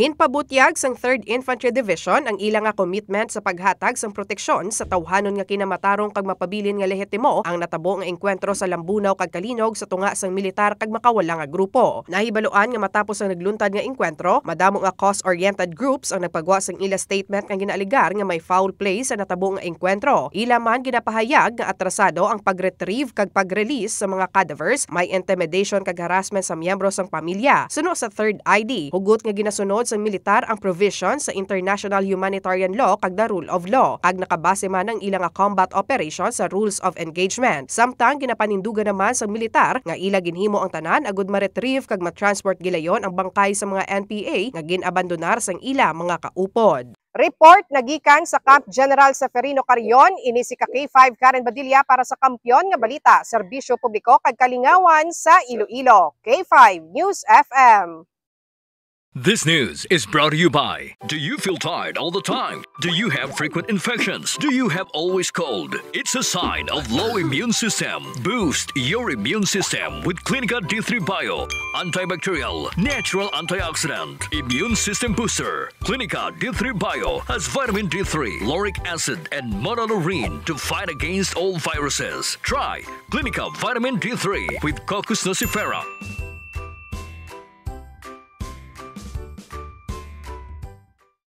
Ginpabutyag sang 3rd Infantry Division ang ilang nga commitment sa paghatag sang proteksyon sa tawhanon nga kinamatarong kag mapabilin nga lehitimo ang natabo nga engkwentro sa Lambunaw kag Kalinog sa tunga sang militar kag makawala nga grupo. Nahibaluan nga matapos ang nagluntad nga engkwentro, madamo nga cause-oriented groups ang nagpagawa sang ila statement nga ginaaligar nga may foul play sa natabo nga engkwentro. Ila man ginapahayag nga atrasado ang pag-retrieve kag pag-release sa mga cadavers, may intimidation kag harassment sa miyembro sang pamilya. Suno sa 3rd ID, hugot nga ginasunod sa militar ang provision sa international humanitarian law kag the rule of law kag nakabase man ang ilang combat operations sa rules of engagement. Samtang ginapanindugan naman sa militar nga ila ginhimo ang tanan agud ma-retrieve kag ma-transport gilayon ang bangkay sa mga NPA nga ginabandonar sang ila mga kaupod. Report nagikan sa Camp General Seferino Carrion, ini si K5 Karen Badilla para sa Kampiyon nga Balita, Serbisyo Publiko kag Kalingawan sa Iloilo. K5 News FM. This news is brought to you by, do you feel tired all the time? Do you have frequent infections? Do you have always cold? It's a sign of low immune system. Boost your immune system with Clinica D3 Bio, antibacterial, natural antioxidant, immune system booster. Clinica D3 Bio has vitamin D3, lauric acid, and monolurine to fight against all viruses. Try Clinica Vitamin D3 with Coccus nocifera.